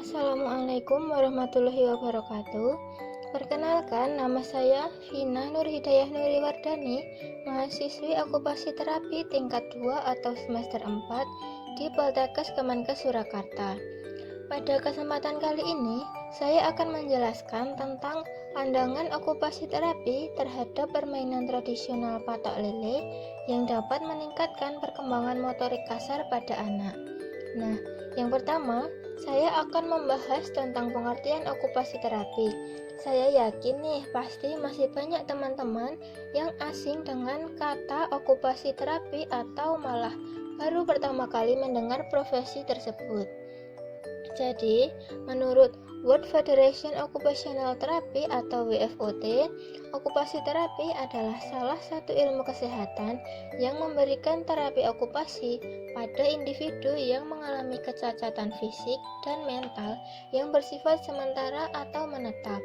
Assalamualaikum warahmatullahi wabarakatuh. Perkenalkan, nama saya Vina Nur Hidayah Nuriwardani, mahasiswi okupasi terapi tingkat 2 atau semester 4 di Poltekkes Kemenkes Surakarta. Pada kesempatan kali ini, saya akan menjelaskan tentang pandangan okupasi terapi terhadap permainan tradisional patok lele yang dapat meningkatkan perkembangan motorik kasar pada anak. Nah, yang pertama, saya akan membahas tentang pengertian okupasi terapi. Saya yakin nih, pasti masih banyak teman-teman yang asing dengan kata okupasi terapi atau malah baru pertama kali mendengar profesi tersebut. Jadi, menurut World Federation Occupational Therapy atau WFOT, okupasi terapi adalah salah satu ilmu kesehatan yang memberikan terapi okupasi pada individu yang mengalami kecacatan fisik dan mental yang bersifat sementara atau menetap.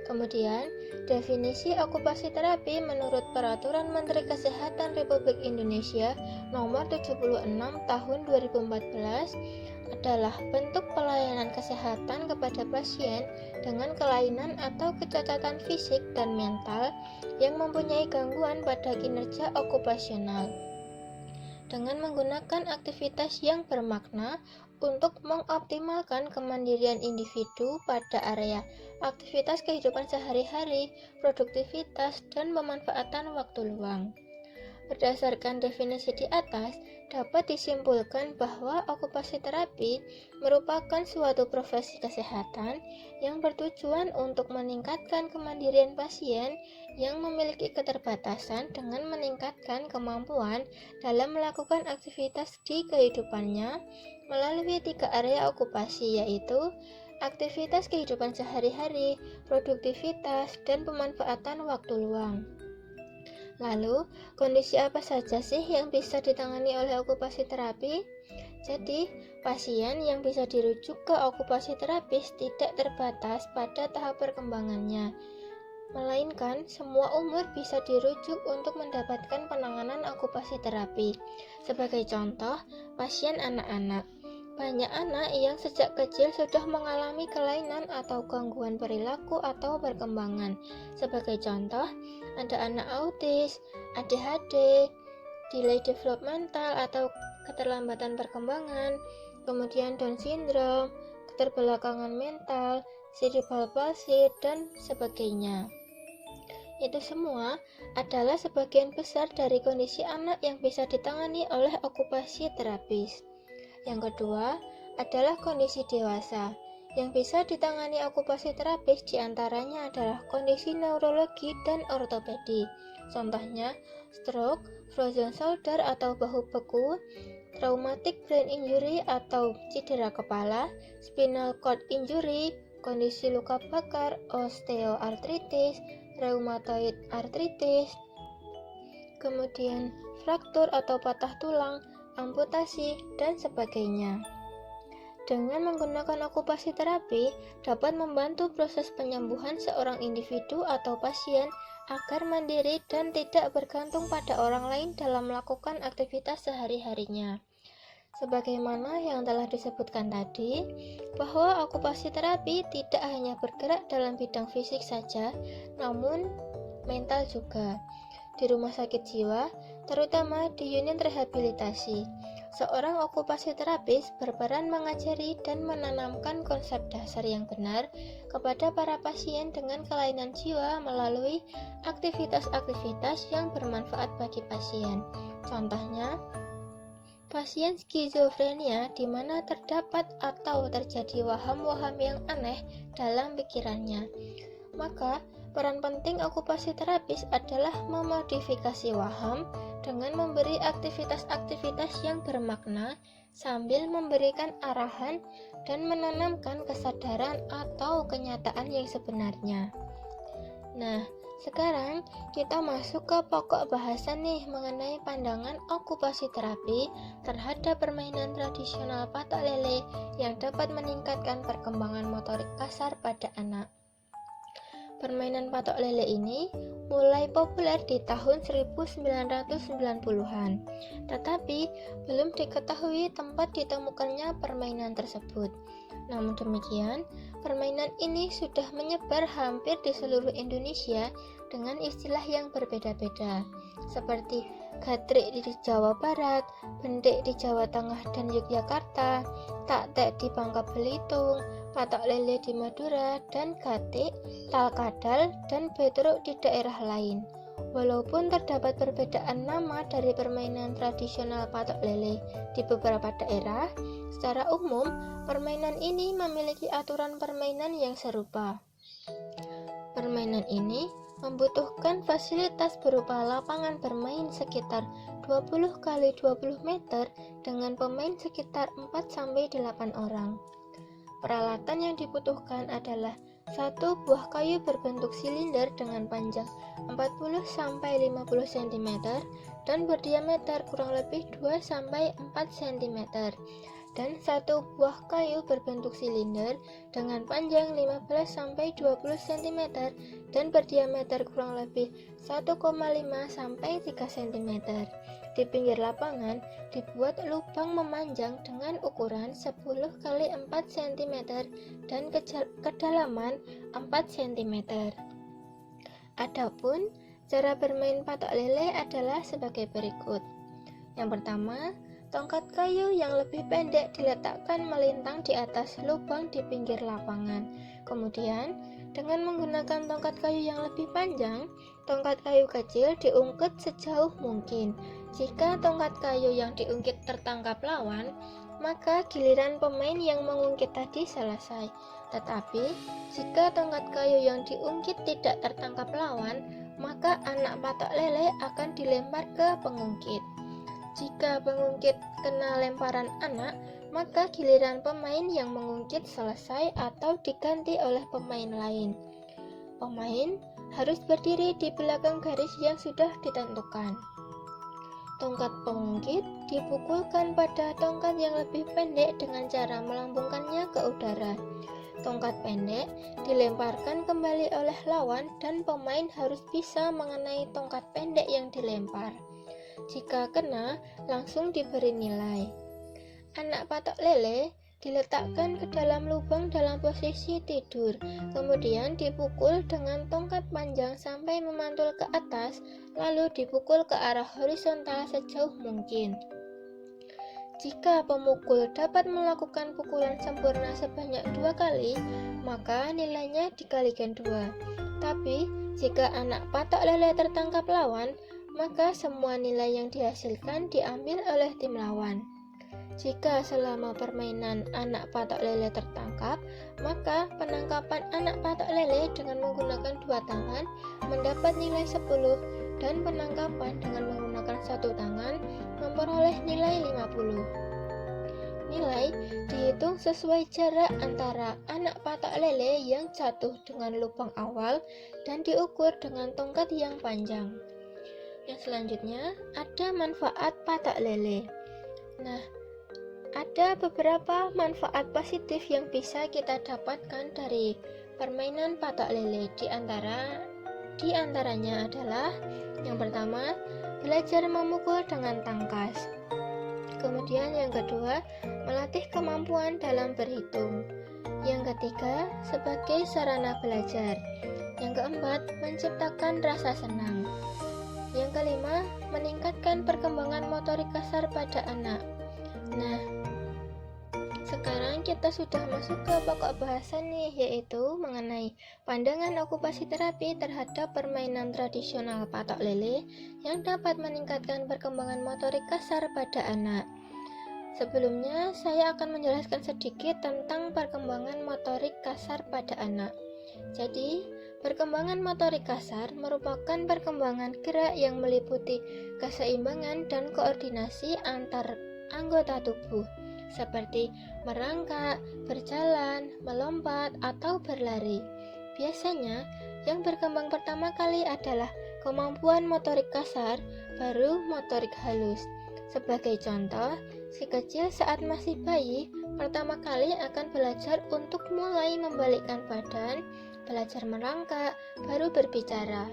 Kemudian, definisi okupasi terapi menurut Peraturan Menteri Kesehatan Republik Indonesia Nomor 76 Tahun 2014 adalah bentuk pelayanan kesehatan kepada pasien dengan kelainan atau kecacatan fisik dan mental yang mempunyai gangguan pada kinerja okupasional dengan menggunakan aktivitas yang bermakna untuk mengoptimalkan kemandirian individu pada area aktivitas kehidupan sehari-hari, produktivitas, dan pemanfaatan waktu luang. Berdasarkan definisi di atas, dapat disimpulkan bahwa okupasi terapi merupakan suatu profesi kesehatan yang bertujuan untuk meningkatkan kemandirian pasien yang memiliki keterbatasan dengan meningkatkan kemampuan dalam melakukan aktivitas di kehidupannya melalui 3 area okupasi, yaitu aktivitas kehidupan sehari-hari, produktivitas, dan pemanfaatan waktu luang. Lalu, kondisi apa saja sih yang bisa ditangani oleh okupasi terapi? Jadi, pasien yang bisa dirujuk ke okupasi terapis tidak terbatas pada tahap perkembangannya, melainkan semua umur bisa dirujuk untuk mendapatkan penanganan okupasi terapi. Sebagai contoh, pasien anak-anak. Banyak anak yang sejak kecil sudah mengalami kelainan atau gangguan perilaku atau perkembangan. Sebagai contoh, ada anak autis, ADHD, delay developmental atau keterlambatan perkembangan, kemudian Down syndrome, keterbelakangan mental, cerebral palsy, dan sebagainya. Itu semua adalah sebagian besar dari kondisi anak yang bisa ditangani oleh okupasi terapis. Yang kedua adalah kondisi dewasa. Yang bisa ditangani okupasi terapis diantaranya adalah kondisi neurologi dan ortopedi. Contohnya, stroke, frozen shoulder atau bahu beku, traumatic brain injury atau cedera kepala, spinal cord injury, kondisi luka bakar, osteoartritis, rheumatoid arthritis, kemudian fraktur atau patah tulang, amputasi, dan sebagainya. Dengan menggunakan okupasi terapi dapat membantu proses penyembuhan seorang individu atau pasien agar mandiri dan tidak bergantung pada orang lain dalam melakukan aktivitas sehari-harinya. Sebagaimana yang telah disebutkan tadi, bahwa okupasi terapi tidak hanya bergerak dalam bidang fisik saja, namun mental juga. Di rumah sakit jiwa, terutama di unit rehabilitasi, seorang okupasi terapis berperan mengajari dan menanamkan konsep dasar yang benar kepada para pasien dengan kelainan jiwa melalui aktivitas-aktivitas yang bermanfaat bagi pasien. Contohnya, pasien skizofrenia di mana terdapat atau terjadi waham-waham yang aneh dalam pikirannya. Maka, peran penting okupasi terapis adalah memodifikasi waham dengan memberi aktivitas-aktivitas yang bermakna sambil memberikan arahan dan menanamkan kesadaran atau kenyataan yang sebenarnya. Nah, sekarang kita masuk ke pokok bahasan nih mengenai pandangan okupasi terapi terhadap permainan tradisional patok lele yang dapat meningkatkan perkembangan motorik kasar pada anak. permainan patok lele ini mulai populer di tahun 1990-an, tetapi belum diketahui tempat ditemukannya permainan tersebut. Namun demikian, permainan ini sudah menyebar hampir di seluruh Indonesia dengan istilah yang berbeda-beda, seperti gatrik di Jawa Barat, bendik di Jawa Tengah dan Yogyakarta, taktek di Bangka Belitung, patok lele di Madura, dan gatik, talkadal, dan betruk di daerah lain. Walaupun terdapat perbedaan nama dari permainan tradisional patok lele di beberapa daerah, secara umum permainan ini memiliki aturan permainan yang serupa. Permainan ini membutuhkan fasilitas berupa lapangan bermain sekitar 20 x 20 meter dengan pemain sekitar 4-8 orang. Peralatan yang dibutuhkan adalah satu buah kayu berbentuk silinder dengan panjang 40-50 cm dan berdiameter kurang lebih 2-4 cm, dan satu buah kayu berbentuk silinder dengan panjang 15-20 cm dan berdiameter kurang lebih 1,5-3 cm. Di pinggir lapangan dibuat lubang memanjang dengan ukuran 10 x 4 cm dan kedalaman 4 cm. Adapun cara bermain patok lele adalah sebagai berikut. Yang pertama, tongkat kayu yang lebih pendek diletakkan melintang di atas lubang di pinggir lapangan. Kemudian, dengan menggunakan tongkat kayu yang lebih panjang, tongkat kayu kecil diungkit sejauh mungkin. Jika tongkat kayu yang diungkit tertangkap lawan, maka giliran pemain yang mengungkit tadi selesai. Tetapi, jika tongkat kayu yang diungkit tidak tertangkap lawan, maka anak patok lele akan dilempar ke pengungkit. Jika pengungkit kena lemparan anak, maka giliran pemain yang mengungkit selesai atau diganti oleh pemain lain. Pemain harus berdiri di belakang garis yang sudah ditentukan. Tongkat pengungkit dipukulkan pada tongkat yang lebih pendek dengan cara melambungkannya ke udara. Tongkat pendek dilemparkan kembali oleh lawan dan pemain harus bisa mengenai tongkat pendek yang dilempar. Jika kena, langsung diberi nilai. Anak patok lele diletakkan ke dalam lubang dalam posisi tidur, kemudian dipukul dengan tongkat panjang sampai memantul ke atas, lalu dipukul ke arah horizontal sejauh mungkin. Jika pemukul dapat melakukan pukulan sempurna sebanyak 2 kali, maka nilainya dikalikan 2. Tapi, jika anak patok lele tertangkap lawan, maka semua nilai yang dihasilkan diambil oleh tim lawan. Jika selama permainan anak patok lele tertangkap, maka penangkapan anak patok lele dengan menggunakan 2 tangan mendapat nilai 10 dan penangkapan dengan menggunakan 1 tangan memperoleh nilai 50. Nilai dihitung sesuai jarak antara anak patok lele yang jatuh dengan lubang awal dan diukur dengan tongkat yang panjang. Yang selanjutnya ada manfaat patok lele. Nah, ada beberapa manfaat positif yang bisa kita dapatkan dari permainan patok lele. Di antaranya adalah yang pertama, belajar memukul dengan tangkas. Kemudian yang kedua, melatih kemampuan dalam berhitung. Yang ketiga, sebagai sarana belajar. Yang keempat, menciptakan rasa senang. Yang kelima, meningkatkan perkembangan motorik kasar pada anak. Nah, sekarang kita sudah masuk ke pokok bahasan nih, yaitu mengenai pandangan okupasi terapi terhadap permainan tradisional patok lele yang dapat meningkatkan perkembangan motorik kasar pada anak. Sebelumnya, saya akan menjelaskan sedikit tentang perkembangan motorik kasar pada anak. Jadi, perkembangan motorik kasar merupakan perkembangan gerak yang meliputi keseimbangan dan koordinasi antar anggota tubuh, seperti merangkak, berjalan, melompat, atau berlari. Biasanya, yang berkembang pertama kali adalah kemampuan motorik kasar, baru motorik halus. Sebagai contoh, si kecil saat masih bayi, pertama kali akan belajar untuk mulai membalikkan badan, belajar merangkak, baru berbicara.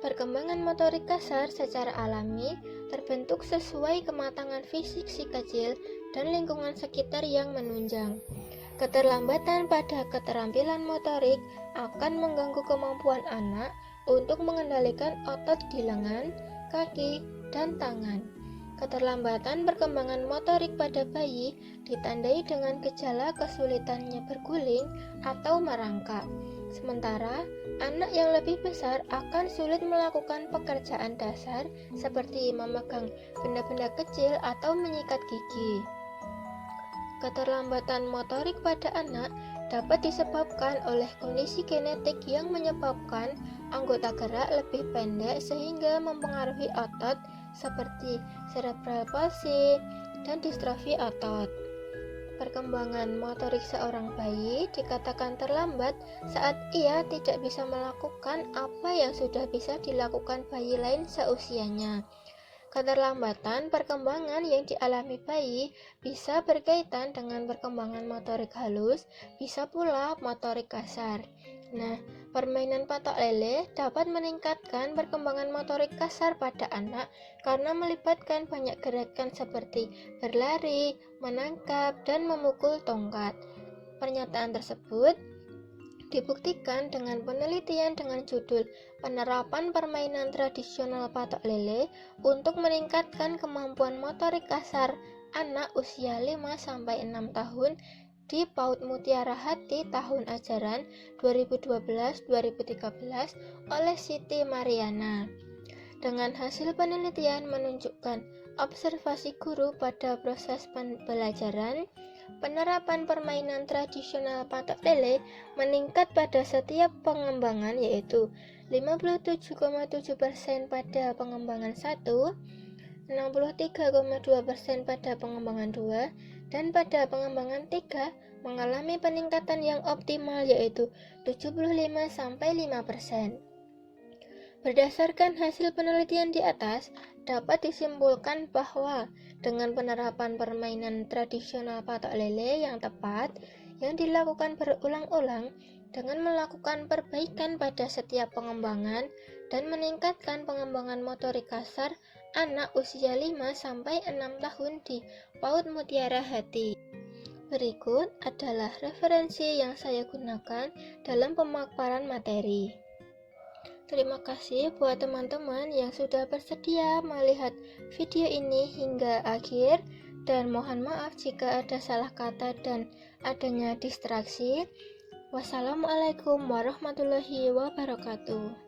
Perkembangan motorik kasar secara alami terbentuk sesuai kematangan fisik si kecil dan lingkungan sekitar yang menunjang. Keterlambatan pada keterampilan motorik akan mengganggu kemampuan anak untuk mengendalikan otot di lengan, kaki, dan tangan. Keterlambatan perkembangan motorik pada bayi ditandai dengan gejala kesulitannya berguling atau merangkak. Sementara, anak yang lebih besar akan sulit melakukan pekerjaan dasar seperti memegang benda-benda kecil atau menyikat gigi. Keterlambatan motorik pada anak dapat disebabkan oleh kondisi genetik yang menyebabkan anggota gerak lebih pendek sehingga mempengaruhi otot seperti cerebral palsy dan distrofi otot. Perkembangan motorik seorang bayi dikatakan terlambat saat ia tidak bisa melakukan apa yang sudah bisa dilakukan bayi lain seusianya. Keterlambatan perkembangan yang dialami bayi bisa berkaitan dengan perkembangan motorik halus, bisa pula motorik kasar. Nah, permainan patok lele dapat meningkatkan perkembangan motorik kasar pada anak karena melibatkan banyak gerakan seperti berlari, menangkap, dan memukul tongkat. Pernyataan tersebut dibuktikan dengan penelitian dengan judul Penerapan Permainan Tradisional Patok Lele untuk meningkatkan kemampuan motorik kasar anak usia 5-6 tahun di PAUD Mutiara Hati tahun ajaran 2012-2013 oleh Siti Mariana. Dengan hasil penelitian menunjukkan observasi guru pada proses pembelajaran, penerapan permainan tradisional patok lele meningkat pada setiap pengembangan, yaitu 57,7% pada pengembangan 1, 63,2% pada pengembangan 2, dan pada pengembangan 3 mengalami peningkatan yang optimal, yaitu 75-5%. Berdasarkan hasil penelitian di atas, dapat disimpulkan bahwa dengan penerapan permainan tradisional patok lele yang tepat, yang dilakukan berulang-ulang, dengan melakukan perbaikan pada setiap pengembangan dan meningkatkan pengembangan motorik kasar anak usia 5-6 tahun di PAUD Mutiara Hati. Berikut adalah referensi yang saya gunakan dalam pemaparan materi. Terima kasih buat teman-teman yang sudah bersedia melihat video ini hingga akhir, dan mohon maaf jika ada salah kata dan adanya distraksi. Wassalamualaikum warahmatullahi wabarakatuh.